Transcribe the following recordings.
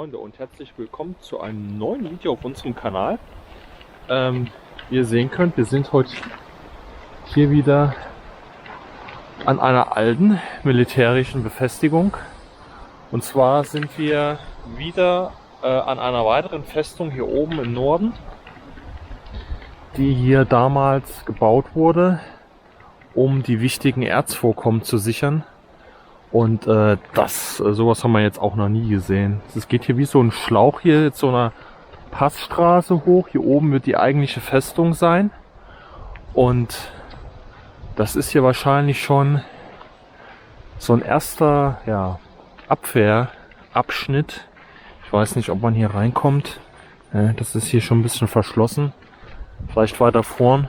Freunde und herzlich willkommen zu einem neuen Video auf unserem Kanal. Wie ihr sehen könnt, wir sind heute hier wieder an einer alten militärischen Befestigung. Und zwar sind wir wieder an einer weiteren Festung hier oben im Norden, die hier damals gebaut wurde, um die wichtigen Erzvorkommen zu sichern. Und sowas haben wir jetzt auch noch nie gesehen. Es geht hier wie so ein Schlauch hier jetzt so einer Passstraße hoch. Hier oben wird die eigentliche Festung sein. Und das ist hier wahrscheinlich schon so ein erster Abwehrabschnitt. Ich weiß nicht, ob man hier reinkommt. Das ist hier schon ein bisschen verschlossen. Vielleicht weiter vorn.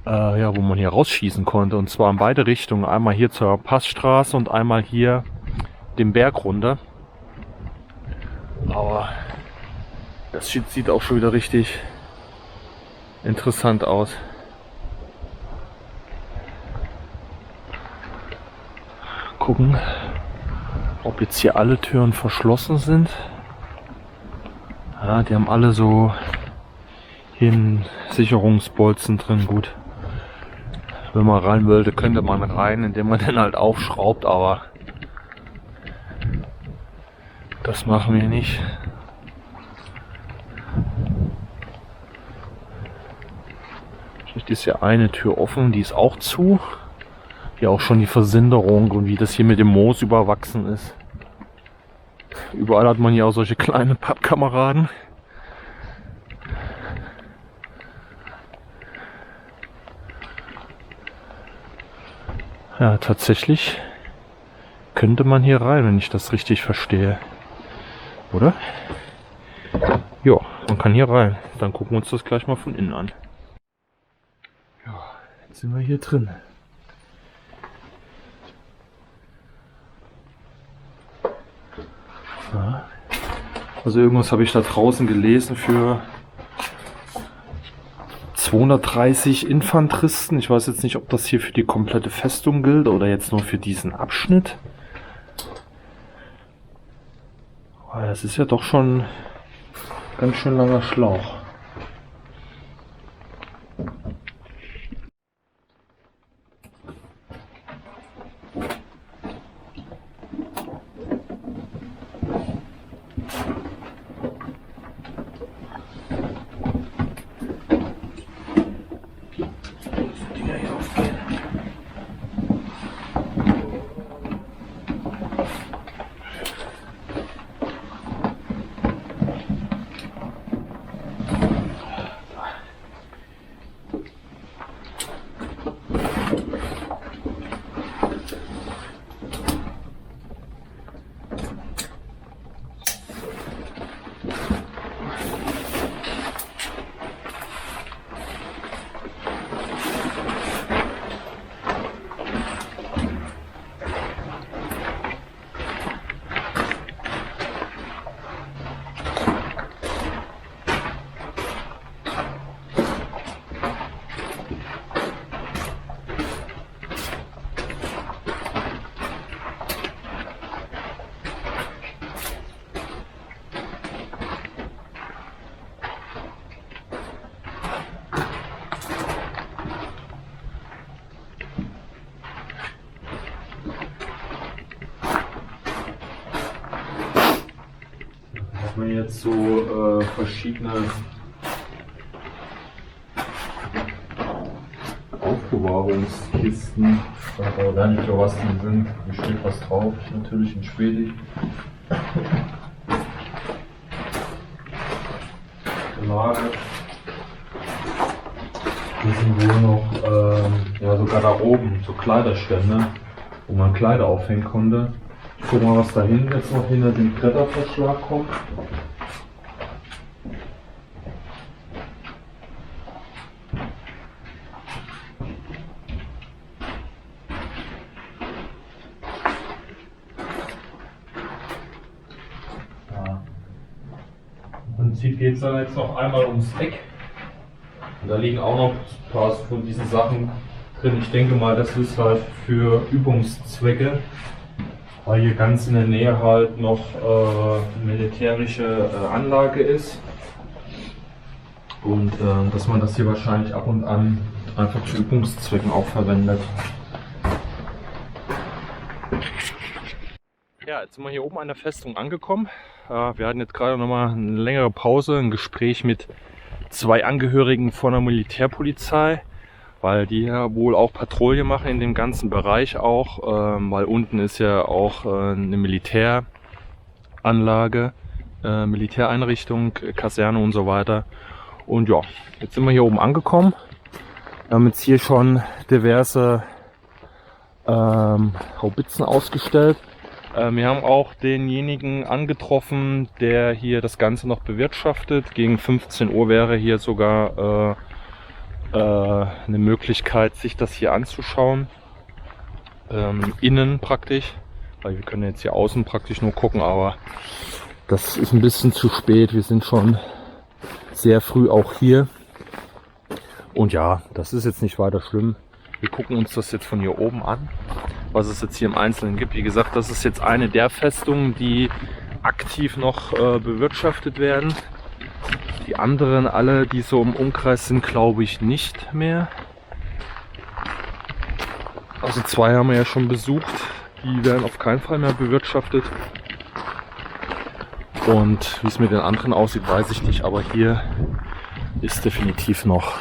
Wo man hier rausschießen konnte, und zwar in beide Richtungen, einmal hier zur Passstraße und einmal hier den Berg runter. Aber das sieht auch schon wieder richtig interessant aus. Gucken, ob jetzt hier alle Türen verschlossen sind. Ja, die haben alle so hier einen Sicherungsbolzen drin, gut. Wenn man rein wollte, könnte man rein, indem man den halt aufschraubt, aber das machen wir nicht. Vielleicht ist ja eine Tür offen, die ist auch zu. Hier auch schon die Versinderung und wie das hier mit dem Moos überwachsen ist. Überall hat man hier auch solche kleinen Pappkameraden. Ja, tatsächlich könnte man hier rein, wenn ich das richtig verstehe. Oder? Ja, man kann hier rein. Dann gucken wir uns das gleich mal von innen an. Ja, jetzt sind wir hier drin. Ja. Also irgendwas habe ich da draußen gelesen für 230 Infanteristen. Ich weiß jetzt nicht, ob das hier für die komplette Festung gilt oder jetzt nur für diesen Abschnitt. Aber das ist ja doch schon ganz schön langer Schlauch. Man jetzt so verschiedene Aufbewahrungskisten, ich weiß aber gar nicht, was die sind, hier steht was drauf, natürlich in Schwedisch. Gelagert. Hier sind wohl noch so Garderoben, so Kleiderstände, wo man Kleider aufhängen konnte. Ich guck mal, was da hinten jetzt noch hinter dem Bretterverschlag kommt. Ja. Im Prinzip geht es dann jetzt noch einmal ums Eck. Und da liegen auch noch ein paar von diesen Sachen drin. Ich denke mal, das ist halt für Übungszwecke. weil hier ganz in der Nähe halt noch militärische Anlage ist. Und dass man das hier wahrscheinlich ab und an einfach zu Übungszwecken auch verwendet. Ja, jetzt sind wir hier oben an der Festung angekommen. Wir hatten jetzt gerade noch mal eine längere Pause, ein Gespräch mit 2 Angehörigen von der Militärpolizei, weil die ja wohl auch Patrouille machen in dem ganzen Bereich auch, weil unten ist ja auch eine Militäranlage, Militäreinrichtung, Kaserne und so weiter. Und ja, jetzt sind wir hier oben angekommen. Wir haben jetzt hier schon diverse Haubitzen ausgestellt. Wir haben auch denjenigen angetroffen, der hier das Ganze noch bewirtschaftet. Gegen 15 Uhr wäre hier sogar eine Möglichkeit, sich das hier anzuschauen. Innen praktisch, weil wir können jetzt hier außen praktisch nur gucken, aber das ist ein bisschen zu spät. Wir sind schon sehr früh auch hier. Und ja, das ist jetzt nicht weiter schlimm. Wir gucken uns das jetzt von hier oben an, was es jetzt hier im Einzelnen gibt. Wie gesagt, das ist jetzt eine der Festungen, die aktiv noch bewirtschaftet werden. Die anderen alle, die so im Umkreis sind, glaube ich nicht mehr. Also 2 haben wir ja schon besucht. Die werden auf keinen Fall mehr bewirtschaftet. Und wie es mit den anderen aussieht, weiß ich nicht. Aber hier ist definitiv noch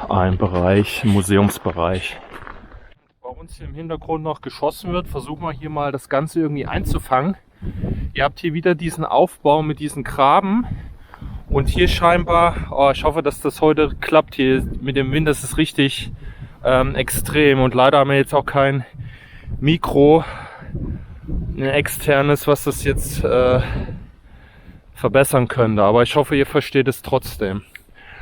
ein Bereich, ein Museumsbereich. Bei uns hier im Hintergrund noch geschossen wird, versuchen wir hier mal das Ganze irgendwie einzufangen. Ihr habt hier wieder diesen Aufbau mit diesen Graben und hier scheinbar, ich hoffe, dass das heute klappt, hier mit dem Wind, das ist richtig extrem und leider haben wir jetzt auch kein Mikro, ein externes, was das jetzt verbessern könnte, aber ich hoffe, ihr versteht es trotzdem.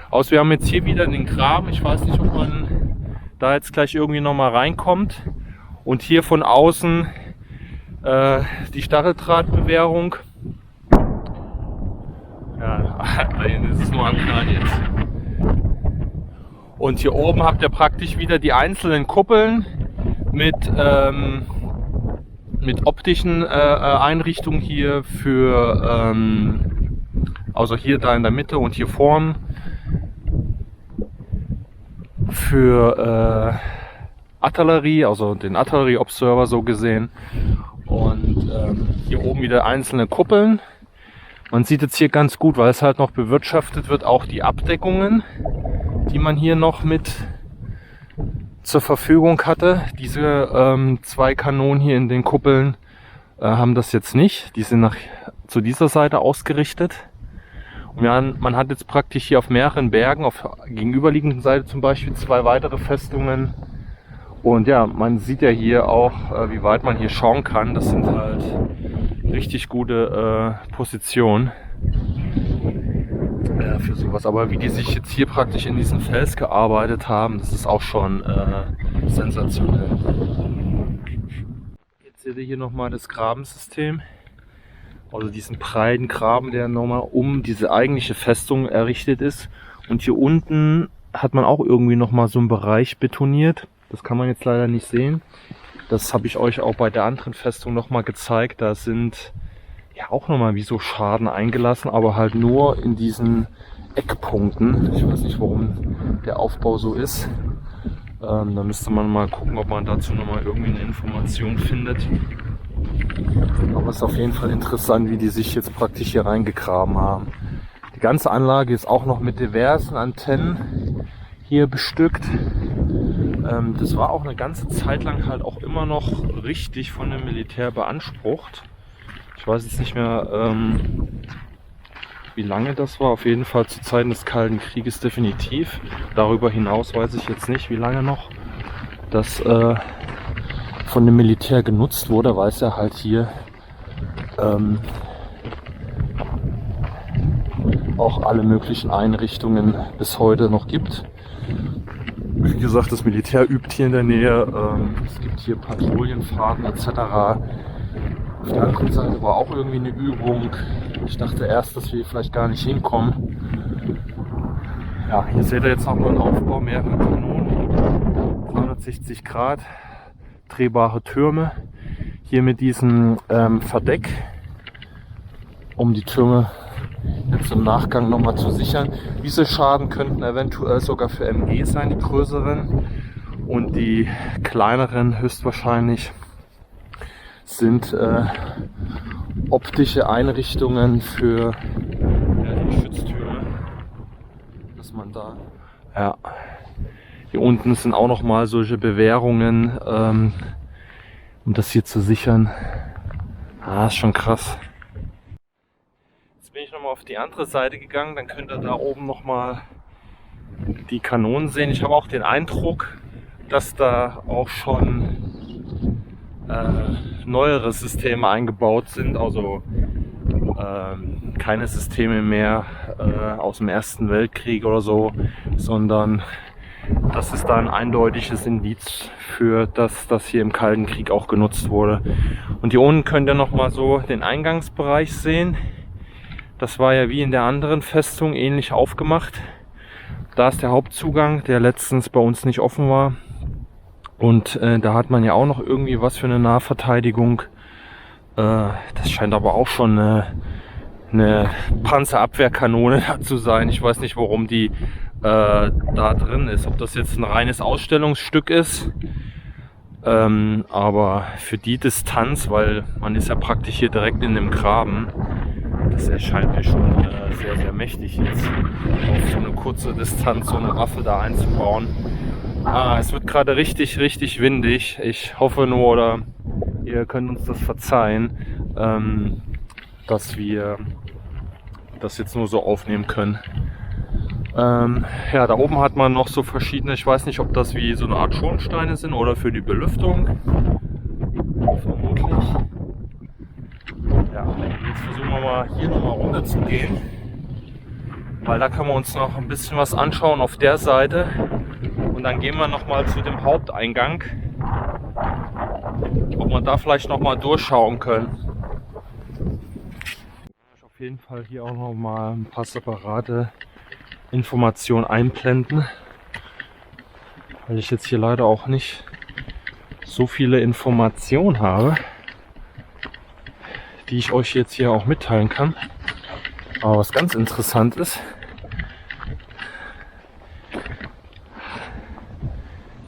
Außer wir haben jetzt hier wieder den Graben, ich weiß nicht, ob man da jetzt gleich irgendwie nochmal reinkommt und hier von außen die Stacheldrahtbewährung. Ja, das ist nur ein Knall jetzt. Und hier oben habt ihr praktisch wieder die einzelnen Kuppeln mit optischen Einrichtungen hier für, also hier da in der Mitte und hier vorn für Artillerie, also den Artillery Observer so gesehen. Und hier oben wieder einzelne Kuppeln. Man sieht jetzt hier ganz gut, weil es halt noch bewirtschaftet wird, auch die Abdeckungen, die man hier noch mit zur Verfügung hatte. Diese 2 Kanonen hier in den Kuppeln haben das jetzt nicht. Die sind zu dieser Seite ausgerichtet. Und man hat jetzt praktisch hier auf mehreren Bergen, auf der gegenüberliegenden Seite zum Beispiel 2 weitere Festungen. Und ja, man sieht ja hier auch, wie weit man hier schauen kann. Das sind halt richtig gute Positionen für sowas. Aber wie die sich jetzt hier praktisch in diesen Fels gearbeitet haben, das ist auch schon sensationell. Jetzt seht ihr hier nochmal das Grabensystem. Also diesen breiten Graben, der nochmal um diese eigentliche Festung errichtet ist. Und hier unten hat man auch irgendwie nochmal so einen Bereich betoniert. Das kann man jetzt leider nicht sehen. Das habe ich euch auch bei der anderen Festung nochmal gezeigt. Da sind ja auch nochmal wie so Schaden eingelassen, aber halt nur in diesen Eckpunkten. Ich weiß nicht, warum der Aufbau so ist. Da müsste man mal gucken, ob man dazu nochmal irgendwie eine Information findet. Aber es ist auf jeden Fall interessant, wie die sich jetzt praktisch hier reingegraben haben. Die ganze Anlage ist auch noch mit diversen Antennen hier bestückt. Das war auch eine ganze Zeit lang halt auch immer noch richtig von dem Militär beansprucht. Ich weiß jetzt nicht mehr, wie lange das war. Auf jeden Fall zu Zeiten des Kalten Krieges definitiv. Darüber hinaus weiß ich jetzt nicht, wie lange noch das von dem Militär genutzt wurde, weil es ja halt hier auch alle möglichen Einrichtungen bis heute noch gibt. Wie gesagt, das Militär übt hier in der Nähe, es gibt hier Patrouillenfahrten etc. Auf der anderen Seite war auch irgendwie eine Übung. Ich dachte erst, dass wir vielleicht gar nicht hinkommen. Ja, hier seht ihr jetzt noch mal einen Aufbau, mehrere Kanonen, 360 Grad abdrehbare Türme. Hier mit diesem Verdeck, um die Türme jetzt im Nachgang nochmal zu sichern. Diese Schaden könnten eventuell sogar für MG sein, die größeren. Und die kleineren höchstwahrscheinlich sind optische Einrichtungen für die Geschütztürme. Dass man da... Ja. Hier unten sind auch nochmal solche Bewehrungen, um das hier zu sichern. Ist schon krass. Jetzt bin ich nochmal auf die andere Seite gegangen, dann könnt ihr da oben nochmal die Kanonen sehen. Ich habe auch den Eindruck, dass da auch schon neuere Systeme eingebaut sind, also keine Systeme mehr aus dem Ersten Weltkrieg oder so, sondern das ist da ein eindeutiges Indiz für, dass das hier im Kalten Krieg auch genutzt wurde. Und hier unten könnt ihr nochmal so den Eingangsbereich sehen. Das war ja wie in der anderen Festung ähnlich aufgemacht. Da ist der Hauptzugang, der letztens bei uns nicht offen war. Und da hat man ja auch noch irgendwie was für eine Nahverteidigung. Das scheint aber auch schon eine Panzerabwehrkanone zu sein. Ich weiß nicht, warum die da drin ist. Ob das jetzt ein reines Ausstellungsstück ist. Aber für die Distanz, weil man ist ja praktisch hier direkt in dem Graben, das erscheint mir schon sehr, sehr mächtig jetzt auf so eine kurze Distanz so eine Waffe da einzubauen. Es wird gerade richtig, richtig windig. Ich hoffe nur, oder ihr könnt uns das verzeihen, dass wir das jetzt nur so aufnehmen können. Ja, da oben hat man noch so verschiedene, ich weiß nicht, ob das wie so eine Art Schornsteine sind oder für die Belüftung. Vermutlich. Ja, jetzt versuchen wir mal hier nochmal runter zu gehen, weil da können wir uns noch ein bisschen was anschauen auf der Seite. Und dann gehen wir nochmal zu dem Haupteingang, ob wir da vielleicht nochmal durchschauen können. Ich auf jeden Fall hier auch nochmal ein paar separate Informationen einblenden, weil ich jetzt hier leider auch nicht so viele Informationen habe, die ich euch jetzt hier auch mitteilen kann. Aber was ganz interessant ist,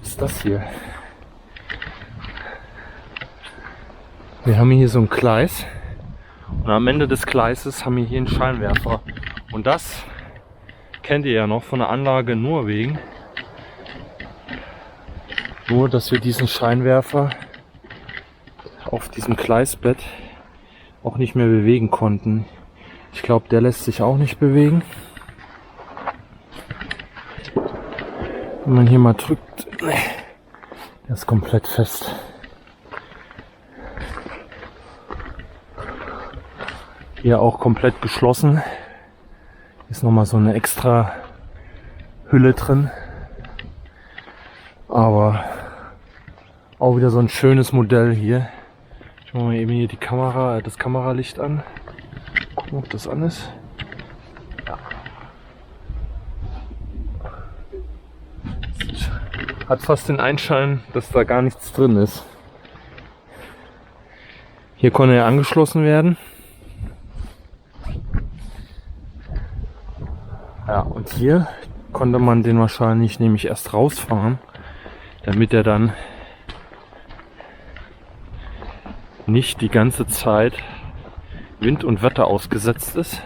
ist das hier. Wir haben hier so ein Gleis und am Ende des Gleises haben wir hier einen Scheinwerfer. Und das kennt ihr ja noch von der Anlage in Norwegen. Nur, dass wir diesen Scheinwerfer auf diesem Gleisbett auch nicht mehr bewegen konnten. Ich glaube, der lässt sich auch nicht bewegen. Wenn man hier mal drückt, der ist komplett fest. Hier auch komplett geschlossen. Ist nochmal so eine extra Hülle drin. Aber auch wieder so ein schönes Modell hier. Ich mache mal eben hier die Kamera, das Kameralicht an. Gucken, ob das an ist. Ja. Hat fast den Einschein, dass da gar nichts drin ist. Hier konnte er angeschlossen werden. Ja, und hier konnte man den wahrscheinlich nämlich erst rausfahren, damit er dann nicht die ganze Zeit Wind und Wetter ausgesetzt ist.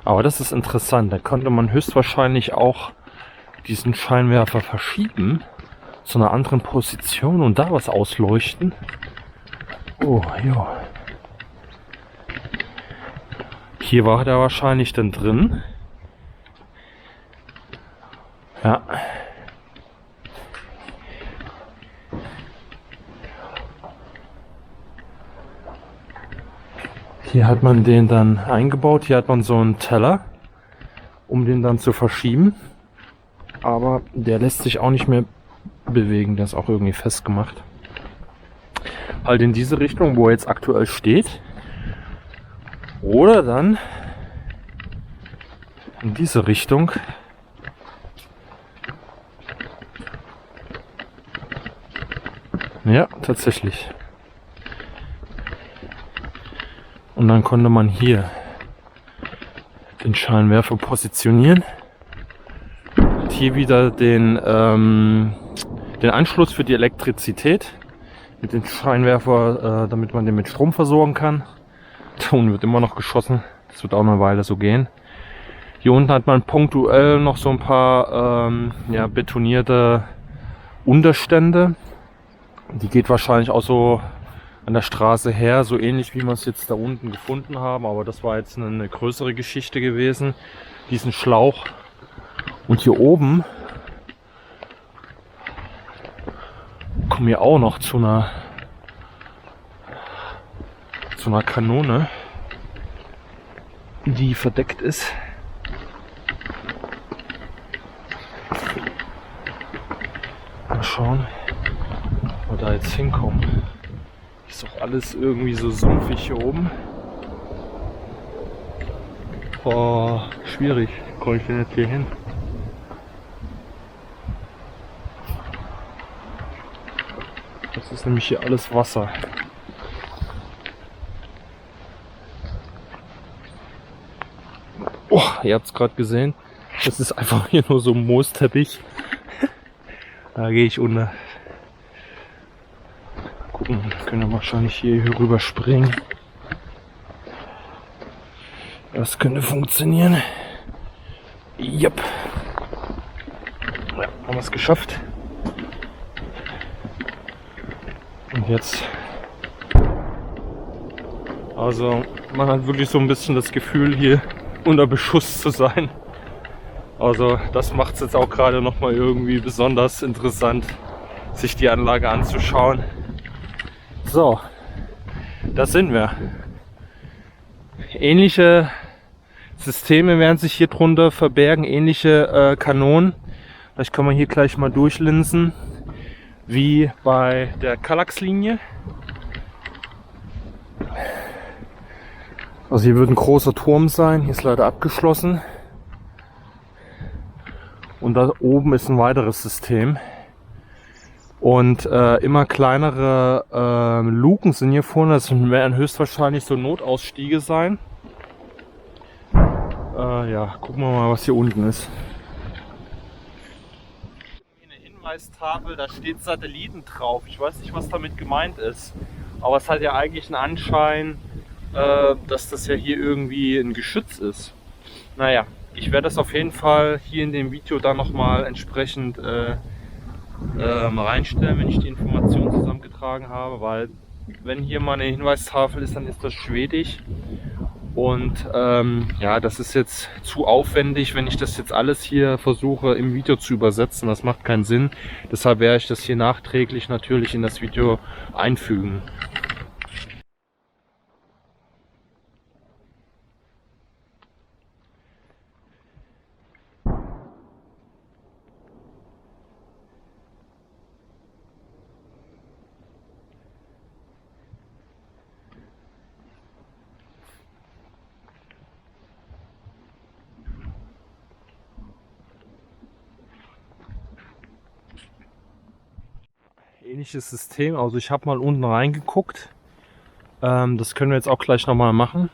Aber das ist interessant, da konnte man höchstwahrscheinlich auch diesen Scheinwerfer verschieben zu einer anderen Position und da was ausleuchten. Oh, ja. Hier war der wahrscheinlich dann drin. Ja. Hier hat man den dann eingebaut. Hier hat man so einen Teller, um den dann zu verschieben. Aber der lässt sich auch nicht mehr bewegen. Der ist auch irgendwie festgemacht. Halt in diese Richtung, wo er jetzt aktuell steht. Oder dann in diese Richtung. Ja, tatsächlich. Und dann konnte man hier den Scheinwerfer positionieren. Und hier wieder den Anschluss für die Elektrizität mit dem Scheinwerfer, damit man den mit Strom versorgen kann. Da unten wird immer noch geschossen. Das wird auch eine Weile so gehen. Hier unten hat man punktuell noch so ein paar ja, betonierte Unterstände. Die geht wahrscheinlich auch so an der Straße her, so ähnlich wie wir es jetzt da unten gefunden haben. Aber das war jetzt eine größere Geschichte gewesen. Diesen Schlauch. Und hier oben kommen wir auch noch zu einer Kanone, die verdeckt ist. Mal schauen, wo wir da jetzt hinkommen. Ist doch alles irgendwie so sumpfig hier oben. Oh, schwierig. Komme ich denn jetzt hier hin? Das ist nämlich hier alles Wasser. Oh, ihr habt es gerade gesehen. Das ist einfach hier nur so ein Moosteppich. Da gehe ich unter. Gucken, können wir wahrscheinlich hier rüber springen. Das könnte funktionieren. Jupp. Ja, haben wir es geschafft. Und jetzt. Also, man hat wirklich so ein bisschen das Gefühl, hier unter Beschuss zu sein. Also, das macht es jetzt auch gerade nochmal irgendwie besonders interessant, sich die Anlage anzuschauen. So, da sind wir. Ähnliche Systeme werden sich hier drunter verbergen, ähnliche Kanonen. Vielleicht kann man hier gleich mal durchlinsen, wie bei der Kallax-Linie. Also hier wird ein großer Turm sein, hier ist leider abgeschlossen. Und da oben ist ein weiteres System. Und immer kleinere Luken sind hier vorne, das werden höchstwahrscheinlich so Notausstiege sein. Ja, gucken wir mal, was hier unten ist. Eine Hinweistafel, da steht Satelliten drauf. Ich weiß nicht, was damit gemeint ist. Aber es hat ja eigentlich einen Anschein, dass das ja hier irgendwie ein Geschütz ist. Naja, ich werde das auf jeden Fall hier in dem Video dann nochmal entsprechend mal reinstellen, wenn ich die Informationen zusammengetragen habe, weil wenn hier mal eine Hinweistafel ist, dann ist das schwedisch. Und ja, das ist jetzt zu aufwendig, wenn ich das jetzt alles hier versuche im Video zu übersetzen. Das macht keinen Sinn. Deshalb werde ich das hier nachträglich natürlich in das Video einfügen. Ähnliches System, also ich habe mal unten reingeguckt, das können wir jetzt auch gleich nochmal machen.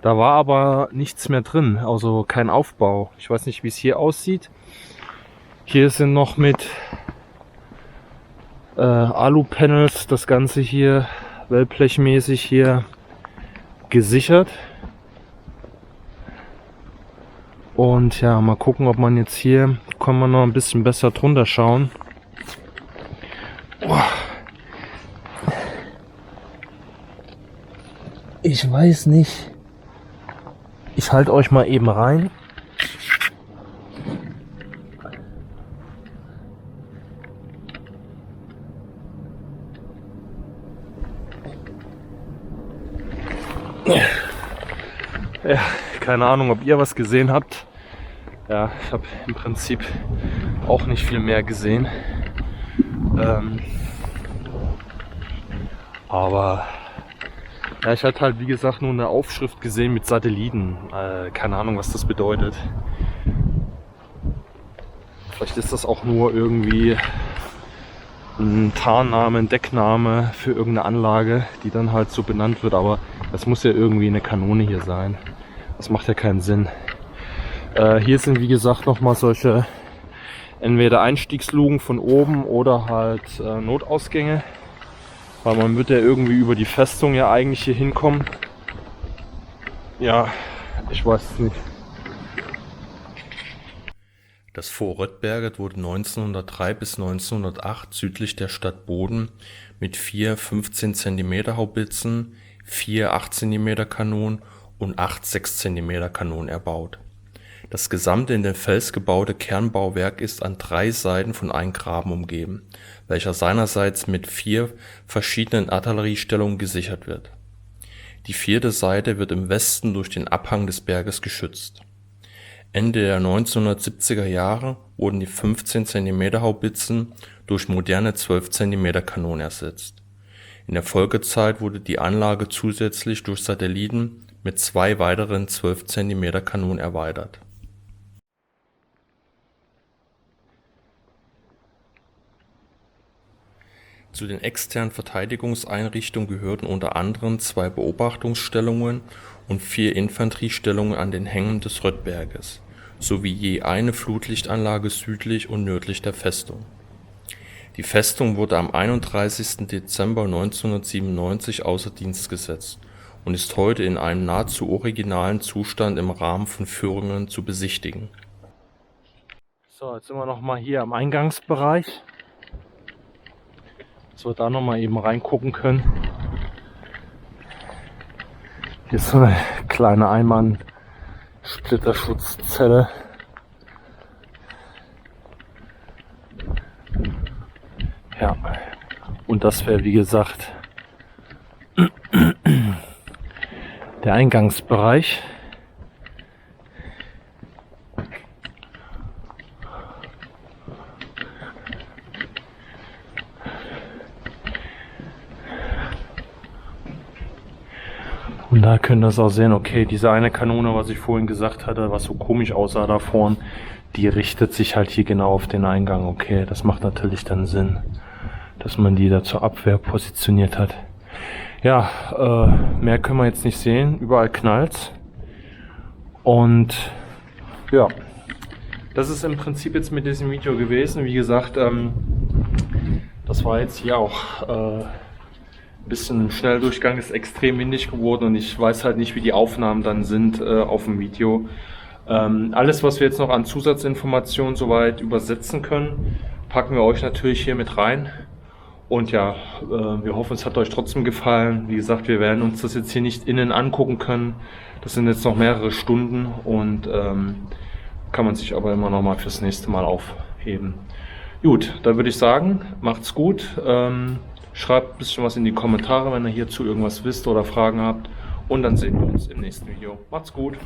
Da war aber nichts mehr drin, also kein Aufbau. Ich weiß nicht, wie es hier aussieht. Hier sind noch mit Alu-Panels das Ganze hier wellblechmäßig hier gesichert. Und ja, mal gucken, ob man jetzt hier, kann man noch ein bisschen besser drunter schauen. Ich weiß nicht. Ich halte euch mal eben rein. Ja, keine Ahnung, ob ihr was gesehen habt. Ja, ich habe im Prinzip auch nicht viel mehr gesehen. Aber ja, ich hatte halt wie gesagt nur eine Aufschrift gesehen mit Satelliten. Keine Ahnung, was das bedeutet. Vielleicht ist das auch nur irgendwie ein Tarnname, ein Deckname für irgendeine Anlage, die dann halt so benannt wird, aber das muss ja irgendwie eine Kanone hier sein. Das macht ja keinen Sinn. Hier sind wie gesagt nochmal solche entweder Einstiegslugen von oben oder halt Notausgänge, weil man wird ja irgendwie über die Festung ja eigentlich hier hinkommen. Ja, ich weiß es nicht. Das Fort Röttberget wurde 1903 bis 1908 südlich der Stadt Boden mit 4 15 cm Haubitzen, 4 8 cm Kanonen und 8 6 cm Kanonen erbaut. Das gesamte in den Fels gebaute Kernbauwerk ist an 3 Seiten von einem Graben umgeben, welcher seinerseits mit 4 verschiedenen Artilleriestellungen gesichert wird. Die 4. Seite wird im Westen durch den Abhang des Berges geschützt. Ende der 1970er Jahre wurden die 15 cm Haubitzen durch moderne 12 cm Kanonen ersetzt. In der Folgezeit wurde die Anlage zusätzlich durch Satelliten mit 2 weiteren 12 cm Kanonen erweitert. Zu den externen Verteidigungseinrichtungen gehörten unter anderem 2 Beobachtungsstellungen und 4 Infanteriestellungen an den Hängen des Röttberges, sowie je eine Flutlichtanlage südlich und nördlich der Festung. Die Festung wurde am 31. Dezember 1997 außer Dienst gesetzt und ist heute in einem nahezu originalen Zustand im Rahmen von Führungen zu besichtigen. So, jetzt sind wir nochmal hier am Eingangsbereich, dass wir da nochmal eben reingucken können. Hier ist so eine kleine Einmann-Splitterschutzzelle. Ja, und das wäre wie gesagt der Eingangsbereich. Und da könnt ihr es auch sehen, okay, diese eine Kanone, was ich vorhin gesagt hatte, was so komisch aussah da vorne, die richtet sich halt hier genau auf den Eingang. Okay, das macht natürlich dann Sinn, dass man die da zur Abwehr positioniert hat. Ja, mehr können wir jetzt nicht sehen. Überall knallt's. Und ja, das ist im Prinzip jetzt mit diesem Video gewesen. Wie gesagt, das war jetzt hier auch bisschen im Schnelldurchgang, ist extrem windig geworden und ich weiß halt nicht, wie die Aufnahmen dann sind auf dem Video. Alles, was wir jetzt noch an Zusatzinformationen soweit übersetzen können, packen wir euch natürlich hier mit rein. Und ja, wir hoffen, es hat euch trotzdem gefallen. Wie gesagt, wir werden uns das jetzt hier nicht innen angucken können. Das sind jetzt noch mehrere Stunden und kann man sich aber immer noch mal fürs nächste Mal aufheben. Gut, dann würde ich sagen, macht's gut. Schreibt ein bisschen was in die Kommentare, wenn ihr hierzu irgendwas wisst oder Fragen habt. Und dann sehen wir uns im nächsten Video. Macht's gut!